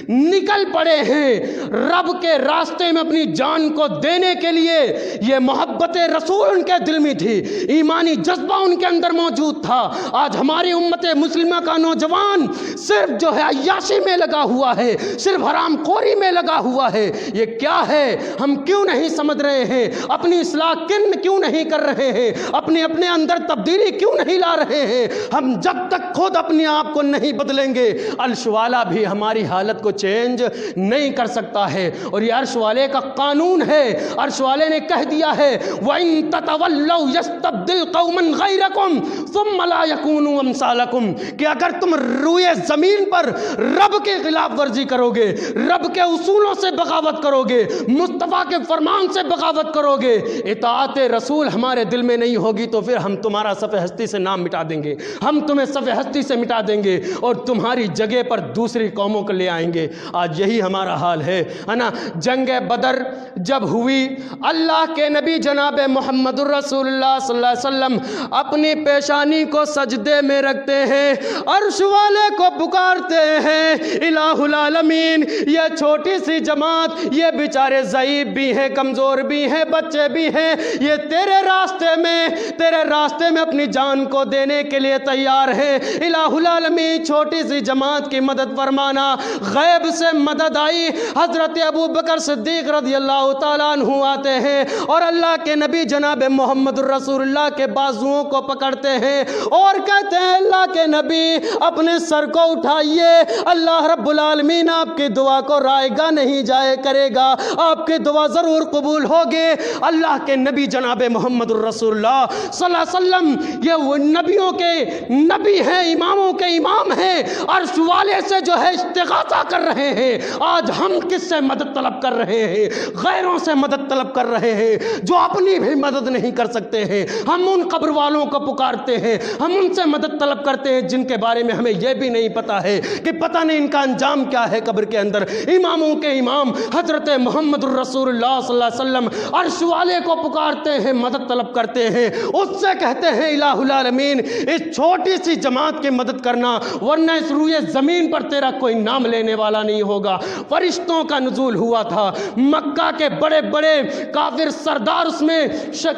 نکل پڑے ہیں رب کے راستے میں اپنی جان کو دینے کے لیے۔ یہ محبت رسول ان کے دل میں تھی، ایمانی جذبہ ان کے اندر موجود تھا۔ آج ہماری امت مسلمہ کا نوجوان صرف جو ہے عیاشی میں لگا ہوا ہے، صرف حرام خوری میں لگا ہوا ہے۔ یہ کیا ہے؟ ہم کیوں نہیں سمجھ رہے ہیں؟ اپنی اصلاح کیوں نہیں کر رہے ہیں؟ اپنے اندر تبدیلی کیوں نہیں لا رہے ہیں؟ ہم جب تک خود اپنے آپ کو نہیں بدلیں گے، عرش والا بھی ہماری حالت کو چینج نہیں کر سکتا ہے۔ اور یہ عرش والے کا قانون ہے، عرش والے نے کہہ دیا ہے وَإِن تَتَوَلَّوْا يَسْتَبْدِلْ قَوْمًا غَيْرَكُمْ ثُمَّ لَا يَكُونُوا أَمْثَالَكُمْ، کہ اگر تم روئے زمین پر رب کے خلاف ورزی کرو گے، رب کے اصولوں سے بغاوت کرو گے، مصطفیٰ کے فرمان سے بغاوت کرو گے، اطاعت رسول ہمارے دل میں نہیں ہوگی، تو پھر ہم تمہارا صفحہ ہستی سے نام مٹا دیں گے، ہم تمہیں صفحہ ہستی سے مٹا دیں گے اور تمہاری جگہ پر دوسری قوموں کو لے آئیں گے۔ آج یہی ہمارا حال ہے نا۔ جنگ بدر جب ہوئی، اللہ کے نبی جناب محمد الرسول اللہ صلی اللہ علیہ وسلم اپنی پیشانی کو سجدے میں رکھتے ہیں، عرش والے کو پکارتے ہیں الہ العالمین، یہ چھوٹی سی جماعت، یہ بیچارے ضعیف بھی ہیں، کمزور بھی ہیں، بچے بھی ہیں، یہ تیرے راستے میں اپنی جان کو دینے کے لیے تیار ہے۔ الہ العالمین چھوٹی سی جماعت کی مدد فرمانا۔ غیب سے مدد آئی، حضرت ابو بکر صدیق رضی اللہ تعالیٰ عنہ آتے ہیں اور اللہ کے نبی جناب محمد الرسول اللہ کے بازوؤں کو پکڑتے ہیں اور کہتے ہیں اللہ کے نبی اپنے سر کو اٹھائیے، اللہ رب العالمین آپ کی دعا کو رائے گا نہیں جائے کرے گا، آپ کی دعا ضرور قبول ہوگی۔ اللہ کے نبی جناب محمد الرسول اللہ صلی اللہ علیہ وسلم یہ وہ نبیوں کے نبی ہیں، اماموں کے امام ہیں، عرش والے سے جو ہے استغاثہ کر رہے ہیں۔ آج ہم کس سے مدد طلب کر رہے ہیں؟ غیروں سے مدد طلب کر رہے ہیں جو اپنی بھی مدد نہیں کر سکتے ہیں۔ ہم ان قبر والوں کو پکارتے ہیں، ہم ان سے مدد طلب کرتے ہیں جن کے بارے میں ہمیں یہ بھی نہیں پتا ہے کہ پتہ نہیں ان کا انجام کیا ہے قبر کے اندر۔ اماموں کے امام حضرت محمد الرسول اللہ صلی اللہ علیہ وسلم عرش والے کو پکارتے ہیں، مدد طلب کرتے ہیں، اس سے کہتے ہیں الہ العالمین اس چھوٹی سی جماعت کی مدد کرنا، ورنہ اس روئے زمین پر تیرا کوئی نام لینے والا نہیں ہوگا۔ فرشتوں کا نزول ہوا تھا، مکہ کے بڑے بڑے کافر سردار اس میں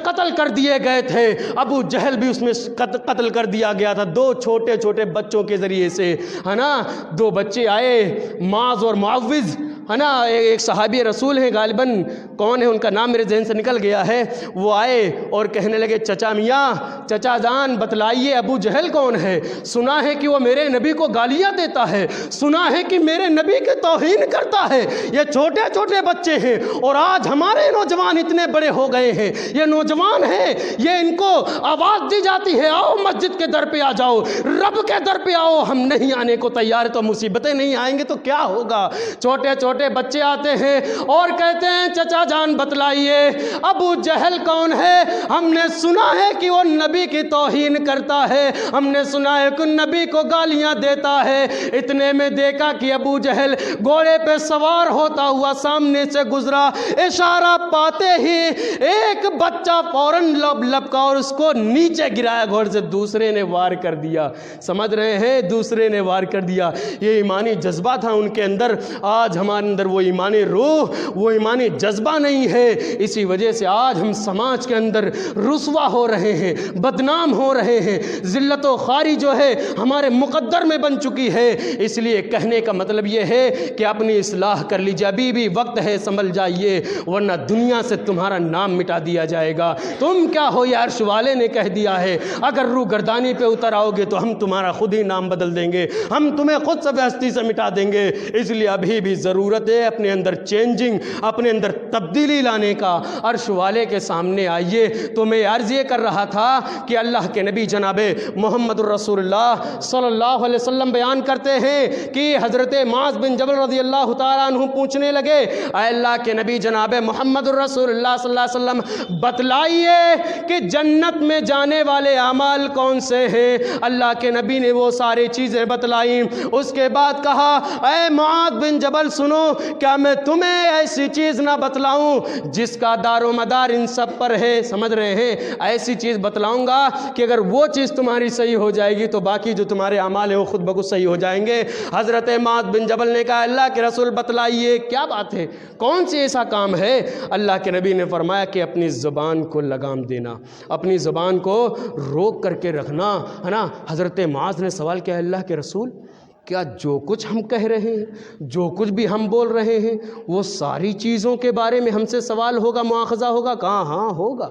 قتل کر دیے گئے تھے، ابو جہل بھی اس میں قتل کر دیا گیا تھا 2 چھوٹے چھوٹے بچوں کے ذریعے سے، ہے نا۔ 2 بچے آئے، معاذ اور معوذ، ہے نا، ایک صحابی رسول ہیں، غالباً کون ہے ان کا نام میرے ذہن سے نکل گیا ہے، وہ آئے اور کہنے لگے چچا میاں، چچا جان بتلائیے ابو جہل کون ہے؟ سنا ہے کہ وہ میرے نبی کو گالیاں دیتا ہے، سنا ہے کہ میرے نبی کی توہین کرتا ہے۔ یہ چھوٹے چھوٹے بچے ہیں اور آج ہمارے نوجوان اتنے بڑے ہو گئے ہیں، یہ نوجوان ہیں، یہ ان کو آواز دی جاتی ہے آؤ مسجد کے در پہ آ جاؤ، رب کے در پہ آؤ، ہم نہیں آنے کو تیار، تو مصیبتیں نہیں آئیں گے تو کیا ہوگا؟ چھوٹے چھوٹے چھوٹے بچے آتے ہیں اور کہتے ہیں چچا جان بتلائیے ابو جہل کون ہے؟ ہم نے سنا ہے کہ وہ نبی کی توہین کرتا ہے، ہم نے سنا ہے کہ نبی کو گالیاں دیتا ہے۔ اتنے میں دیکھا کہ ابو جہل گھوڑے پہ سوار ہوتا ہوا سامنے سے گزرا، اشارہ پاتے ہی ایک بچہ فوراً لپکا اور اس کو نیچے گرایا گھوڑے سے، دوسرے نے وار کر دیا۔ سمجھ رہے ہیں؟ دوسرے نے وار کر دیا۔ یہ ایمانی جذبہ تھا ان کے اندر۔ آج ہمارے اندر وہ ایمانی روح، وہ ایمانی جذبہ نہیں ہے، اسی وجہ سے آج ہم سماج کے اندر رسوا ہو رہے ہیں، بدنام ہو رہے ہیں، ذلت و خواری جو ہے ہمارے مقدر میں بن چکی ہے۔ اس لیے کہنے کا مطلب یہ ہے کہ اپنی اصلاح کر لیجیے، ابھی بھی وقت ہے، سنبھل جائیے، ورنہ دنیا سے تمہارا نام مٹا دیا جائے گا۔ تم کیا ہو؟ یہ عرش والے نے کہہ دیا ہے، اگر روح گردانی پہ اتر آؤ گے تو ہم تمہارا خود ہی نام بدل دیں گے، ہم تمہیں خود سے ہستی سے مٹا دیں گے۔ اس لیے ابھی بھی ضرورت ہے اپنے اندر چینجنگ، اپنے اندر تبدیلی لانے کا۔ عرش والے کے سامنے آئیے۔ تو میں عرض یہ کر رہا تھا کہ اللہ کے نبی جناب محمد الرسول اللہ صلی اللہ علیہ وسلم بیان کرتے ہیں کہ حضرت معاذ بن جبل رضی اللہ تعالیٰ عنہ پوچھنے لگے، اے اللہ کے نبی جناب محمد الرسول اللہ صلی اللہ علیہ وسلم بتلائیے کہ جنت میں جانے والے اعمال کون سے ہیں؟ اللہ کے نبی نے وہ ساری چیزیں بتلائیں۔ اس کے بعد کہا، اے معاذ بن جبل سنو، کیا میں تمہیں ایسی چیز نہ بتلاؤں جس کا دار و مدار ان سب پر ہے؟ سمجھ رہے ہیں؟ ایسی چیز بتلاؤں گا کہ اگر وہ چیز تمہاری صحیح ہو جائے گی تو باقی جو تمہارے اعمال ہیں وہ خود بخود صحیح ہو جائیں گے۔ حضرت معاذ بن جبل نے کہا، اللہ کے رسول بتلائیے کیا بات ہے، کون سی ایسا کام ہے؟ اللہ کے نبی نے فرمایا کہ اپنی زبان کو لگام دینا، اپنی زبان کو روک کر کے رکھنا، ہے نا۔ حضرت معاذ نے سوال کیا، اللہ کے رسول کیا جو کچھ ہم کہہ رہے ہیں، جو کچھ بھی ہم بول رہے ہیں، وہ ساری چیزوں کے بارے میں ہم سے سوال ہوگا، مواخذہ ہوگا؟ کہا ہاں ہوگا،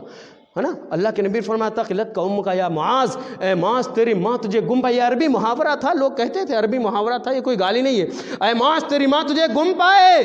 ہے نا۔ اللہ کے نبی فرمایا تقلت کا ام کا یا معاذ، اے معاذ تیری ماں تجھے گم پائے۔ یہ عربی محاورہ تھا، لوگ کہتے تھے، عربی محاورہ تھا، یہ کوئی گالی نہیں ہے۔ اے معاذ تیری ماں تجھے گم پائے،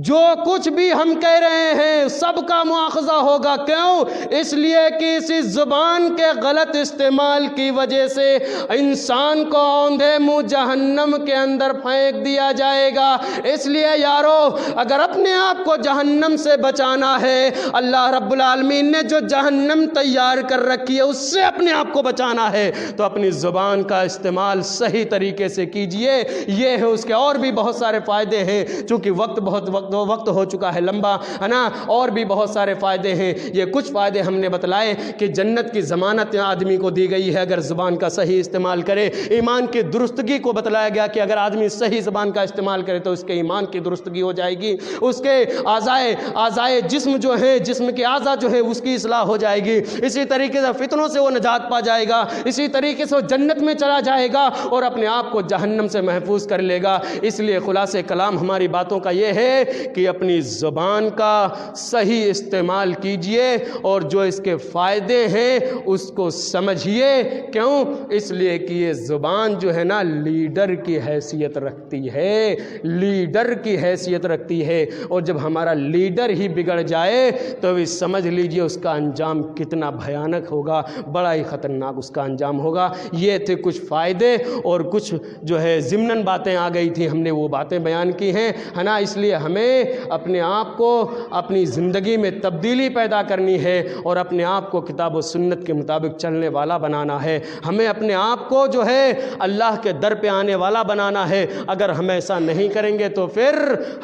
جو کچھ بھی ہم کہہ رہے ہیں سب کا مواخذہ ہوگا۔ کیوں؟ اس لیے کہ اسی زبان کے غلط استعمال کی وجہ سے انسان کو اوندھے منہ جہنم کے اندر پھینک دیا جائے گا۔ اس لیے یارو، اگر اپنے آپ کو جہنم سے بچانا ہے، اللہ رب العالمین نے جو جہنم تیار کر رکھی ہے اس سے اپنے آپ کو بچانا ہے تو اپنی زبان کا استعمال صحیح طریقے سے کیجئے۔ یہ ہے اس کے اور بھی بہت سارے فائدے ہیں، چونکہ وقت ہو چکا ہے لمبا، ہے نا، اور بھی بہت سارے فائدے ہیں۔ یہ کچھ فائدے ہم نے بتلائے کہ جنت کی ضمانت آدمی کو دی گئی ہے اگر زبان کا صحیح استعمال کرے۔ ایمان کی درستگی کو بتلایا گیا کہ اگر آدمی صحیح زبان کا استعمال کرے تو اس کے ایمان کی درستگی ہو جائے گی، اس کے اعضائے جسم جو ہے، جسم کے اعضاء جو ہے اس کی اصلاح ہو جائے گی۔ اسی طریقے سے فتنوں سے وہ نجات پا جائے گا، اسی طریقے سے وہ جنت میں چلا جائے گا اور اپنے آپ کو جہنم سے محفوظ کر لے گا۔ اس لیے خلاصہ کلام ہماری باتوں کا یہ ہے کہ اپنی زبان کا صحیح استعمال کیجئے اور جو اس کے فائدے ہیں اس کو سمجھیے۔ کیوں؟ اس لیے کہ یہ زبان جو ہے نا لیڈر کی حیثیت رکھتی ہے، لیڈر کی حیثیت رکھتی ہے، اور جب ہمارا لیڈر ہی بگڑ جائے تو بھی سمجھ لیجئے اس کا انجام کتنا بھیانک ہوگا، بڑا ہی خطرناک اس کا انجام ہوگا۔ یہ تھے کچھ فائدے، اور کچھ جو ہے ضمناً باتیں آ گئی تھیں، ہم نے وہ باتیں بیان کی ہیں، ہے نا۔ اس لیے ہمیں اپنے آپ کو اپنی زندگی میں تبدیلی پیدا کرنی ہے اور اپنے آپ کو کتاب و سنت کے مطابق چلنے والا بنانا ہے۔ ہمیں اپنے آپ کو جو ہے اللہ کے در پہ آنے والا بنانا ہے۔ اگر ہم ایسا نہیں کریں گے تو پھر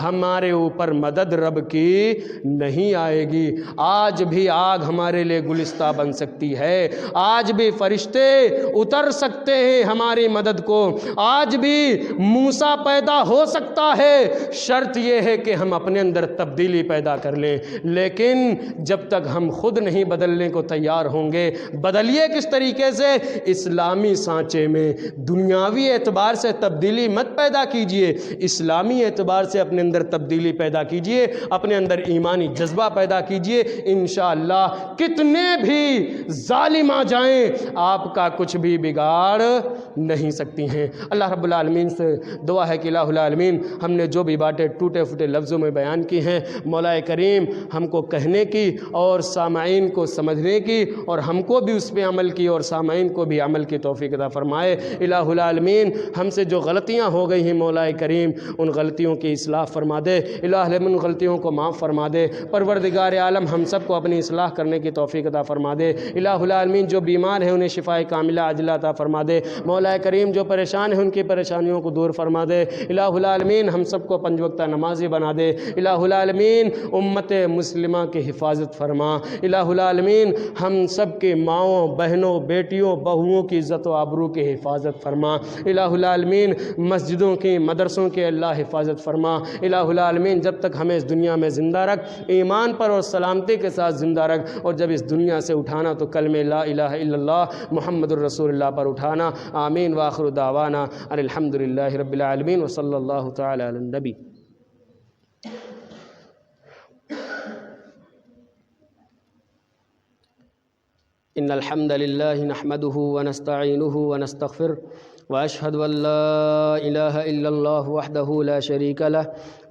ہمارے اوپر مدد رب کی نہیں آئے گی۔ آج بھی آگ ہمارے لیے گلستہ بن سکتی ہے، آج بھی فرشتے اتر سکتے ہیں ہماری مدد کو، آج بھی موسیٰ پیدا ہو سکتا ہے، شرط یہ ہے کہ ہم اپنے اندر تبدیلی پیدا کر لیں۔ لیکن جب تک ہم خود نہیں بدلنے کو تیار ہوں گے، بدلیے کس طریقے سے؟ اسلامی سانچے میں۔ دنیاوی اعتبار سے تبدیلی مت پیدا کیجئے، اسلامی اعتبار سے اپنے اندر تبدیلی پیدا کیجئے، اپنے اندر ایمانی جذبہ پیدا کیجئے۔ انشاءاللہ کتنے بھی ظالم آ جائیں آپ کا کچھ بھی بگاڑ نہیں سکتی ہیں۔ اللہ رب العالمین سے دعا ہے کہ الہ العالمین ہم نے جو بھی باتیں ٹوٹے پھوٹے لفظوں میں بیان کی ہیں۔ مولا کریم ہم کو کہنے کی اور سامعین کو سمجھنے کی اور ہم کو بھی اس پہ عمل کی اور سامعین کو بھی عمل کی توفیق عطا فرمائے۔ الہ العالمین ہم سے جو غلطیاں ہو گئی ہیں مولا کریم ان غلطیوں کی اصلاح فرما دے۔ الہ العالمین ان غلطیوں کو معاف فرما دے۔ پروردگار عالم ہم سب کو اپنی اصلاح کرنے کی توفیق عطا فرما دے۔ الہ العالمین جو بیمار ہیں انہیں شفاء کاملہ عاجلہ عطا فرما دے۔ مولا کریم جو پریشان ہیں ان کی پریشانیوں کو دور فرما دے۔ الہ العالمین ہم سب کو 5 وقتہ نمازی بنا دے۔ الہ العالمین امت مسلمہ کی حفاظت فرما۔ الہ العالمین ہم سب کے ماؤں بہنوں بیٹیوں بہوؤں کی عزت و آبرو کی حفاظت فرما۔ الہ العالمین مسجدوں کی مدرسوں کے اللہ حفاظت فرما۔ الہ العالمین جب تک ہمیں اس دنیا میں زندہ رکھ، ایمان پر اور سلامتی کے ساتھ زندہ رکھ، اور جب اس دنیا سے اٹھانا تو کلمہ لا الہ الا اللہ محمد الرسول اللہ پر اٹھانا۔ آمین وآخر دعوانا ان الحمد للہ رب العالمین وصلی اللہ تعالی علی النبی۔ ان الحمد للہ نحمده ونستعینه ونستغفره واشهد ان لا اله الا الله وحده لا شريك له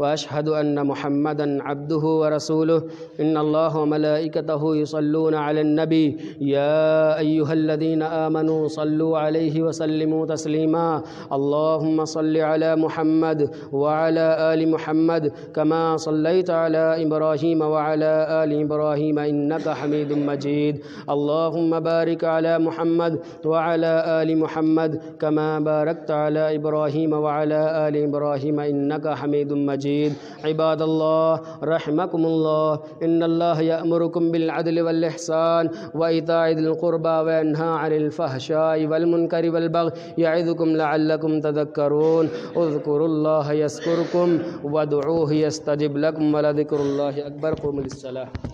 واشهد ان محمدا عبده ورسوله ان الله وملائكته يصلون على النبي يا ايها الذين امنوا صلوا عليه وسلموا تسليما اللهم صل على محمد وعلى ال محمد كما صليت على ابراهيم وعلى ال ابراهيم انك حميد مجيد اللهم بارك على محمد وعلى ال محمد كما باركت على إبراهيم وعلى آل إبراهيم إنك حميد مجيد عباد الله رحمكم الله إن الله يأمركم بالعدل والإحسان وإيتاء ذي القربى وينهى عن الفحشاء والمنكر والبغي يعظكم لعلكم تذكرون اذكروا الله يذكركم وادعوه يستجب لكم ولذكر الله أكبر قوموا للصلاة